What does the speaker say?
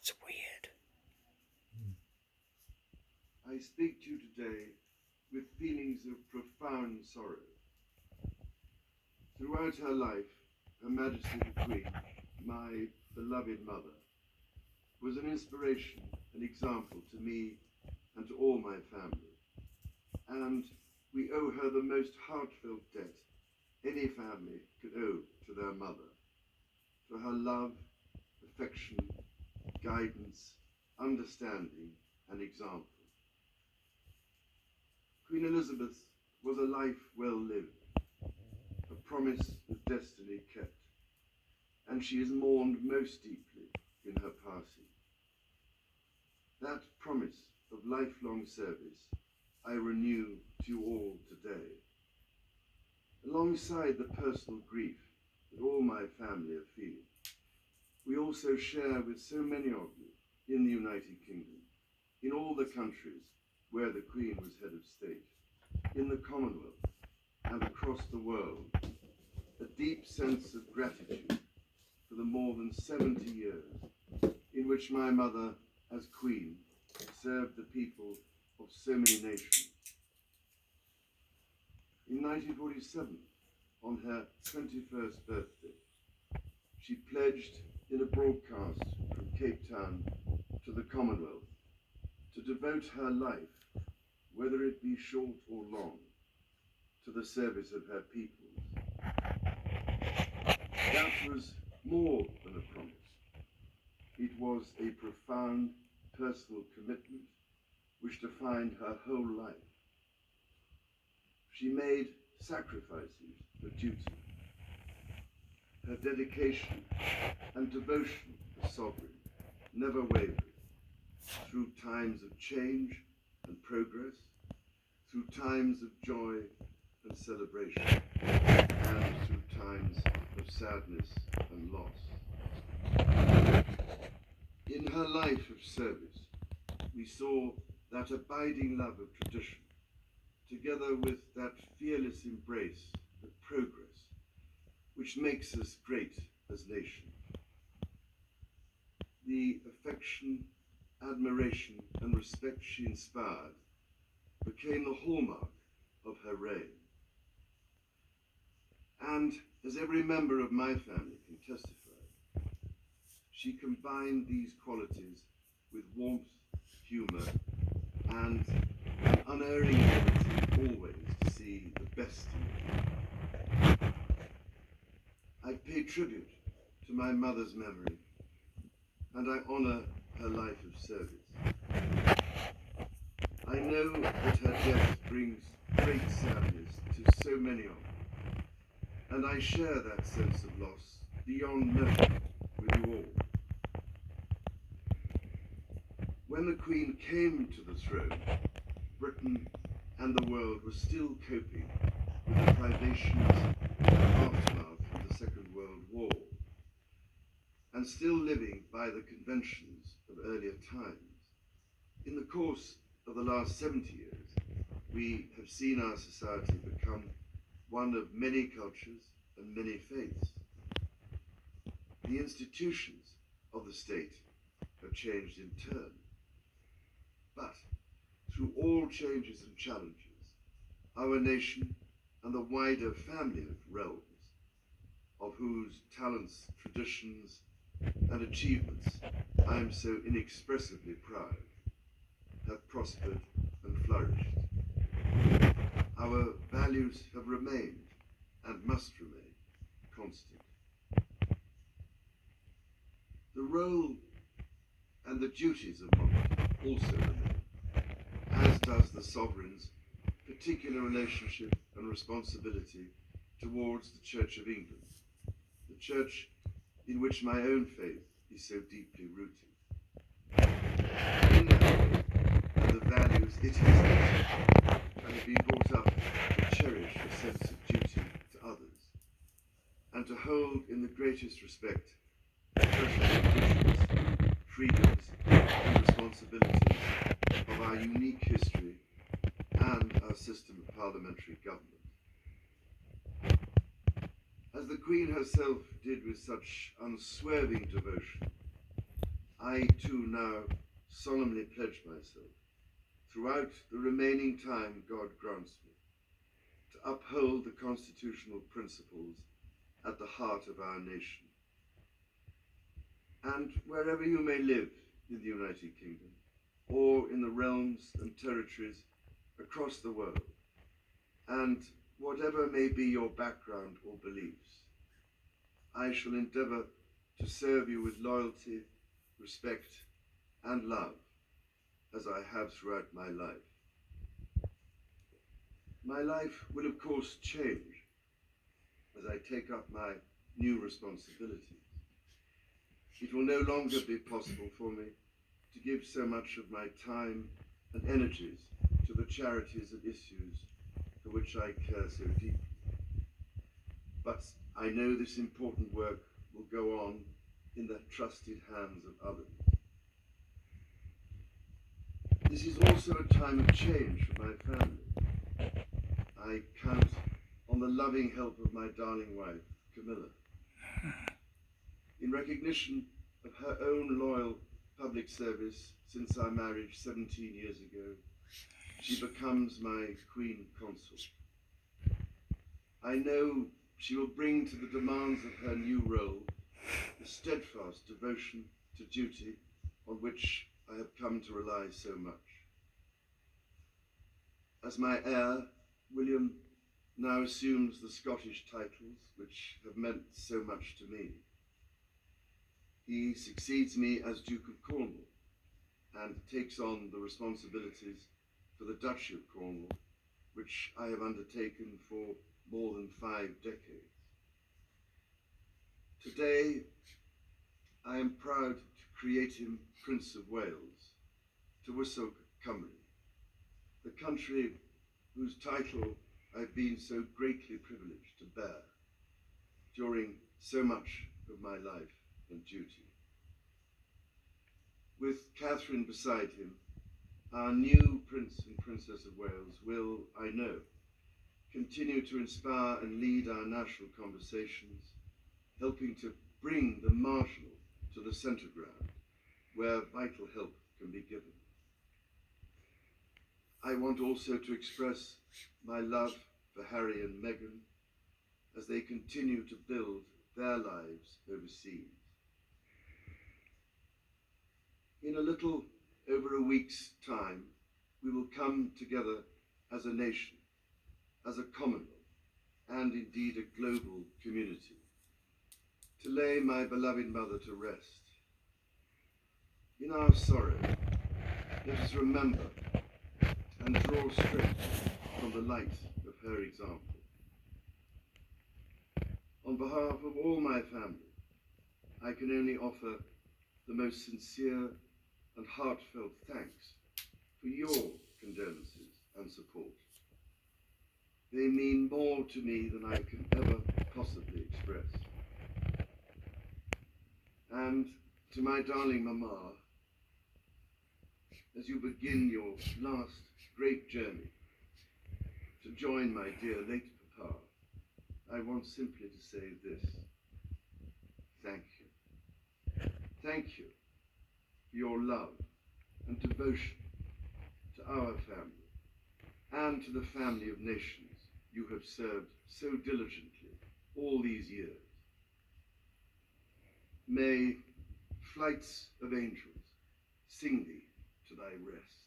That's weird. I speak to you today with feelings of profound sorrow. Throughout her life, Her Majesty the Queen, my beloved mother, was an inspiration, an example to me and to all my family. And we owe her the most heartfelt debt any family could owe to their mother, for her love, affection, guidance, understanding, and example. Queen Elizabeth was a life well lived, a promise of destiny kept, and she is mourned most deeply in her passing. That promise of lifelong service I renew to you all today. Alongside the personal grief that all my family are feeling, we also share with so many of you in the United Kingdom, in all the countries where the Queen was head of state, in the Commonwealth and across the world, a deep sense of gratitude for the more than 70 years in which my mother, as Queen, served the people of so many nations. In 1947, on her 21st birthday, she pledged in a broadcast from Cape Town to the Commonwealth to devote her life, whether it be short or long, to the service of her peoples. That was more than a promise. It was a profound personal commitment which defined her whole life. She made sacrifices for duty. Her dedication and devotion as sovereign never wavered through times of change and progress, through times of joy and celebration, and through times of sadness and loss. In her life of service, we saw that abiding love of tradition, together with that fearless embrace of progress, which makes us great as nation. The affection, admiration, and respect she inspired became the hallmark of her reign. And as every member of my family can testify, she combined these qualities with warmth, humor, and an unerring ability always to see the best in people. I pay tribute to my mother's memory, and I honor her life of service. I know that her death brings great sadness to so many of you, and I share that sense of loss beyond measure with you all. When the Queen came to the throne, Britain and the world were still coping with the privations and aftermath of the Second World War, and still living by the conventions of earlier times. In the course of the last 70 years, we have seen our society become one of many cultures and many faiths. The institutions of the state have changed in turn. But through all changes and challenges, our nation and the wider family of realms, of whose talents, traditions, and achievements I am so inexpressibly proud, have prospered and flourished. Our values have remained and must remain constant. The role and the duties of monarchy also remain, as does the sovereign's particular relationship and responsibility towards the Church of England, the church in which my own faith is so deeply rooted. In that faith and the values it has taught, I have been brought up to cherish a sense of duty to others, and to hold in the greatest respect the precious traditions, freedoms, and responsibilities of our unique history and our system of parliamentary government. As the Queen herself did with such unswerving devotion, I too now solemnly pledge myself, throughout the remaining time God grants me, to uphold the constitutional principles at the heart of our nation. And wherever you may live in the United Kingdom, or in the realms and territories across the world, and whatever may be your background or beliefs, I shall endeavour to serve you with loyalty, respect, and love, as I have throughout my life. My life will of course change as I take up my new responsibilities. It will no longer be possible for me to give so much of my time and energies to the charities and issues for which I care so deeply. But I know this important work will go on in the trusted hands of others. This is also a time of change for my family. I count on the loving help of my darling wife, Camilla. In recognition of her own loyal public service since our marriage 17 years ago, she becomes my Queen Consort. I know she will bring to the demands of her new role the steadfast devotion to duty on which I have come to rely so much. As my heir, William now assumes the Scottish titles which have meant so much to me. He succeeds me as Duke of Cornwall and takes on the responsibilities for the Duchy of Cornwall, which I have undertaken for more than 5 decades. Today, I am proud to create him Prince of Wales, Tywysog Cymru, the country whose title I've been so greatly privileged to bear during so much of my life and duty. With Catherine beside him, our new Prince and Princess of Wales will, I know, continue to inspire and lead our national conversations, helping to bring the marginal to the centre ground, where vital help can be given. I want also to express my love for Harry and Meghan as they continue to build their lives overseas. In a little over a week's time, we will come together as a nation, as a Commonwealth, and indeed a global community, to lay my beloved mother to rest. In our sorrow, let us remember and draw strength from the light of her example. On behalf of all my family, I can only offer the most sincere and heartfelt thanks for your condolences and support. They mean more to me than I can ever possibly express. And to my darling Mama, as you begin your last great journey to join my dear late Papa, I want simply to say this: thank you. Thank you for your love and devotion to our family and to the family of nations you have served so diligently all these years. May flights of angels sing thee to thy rest.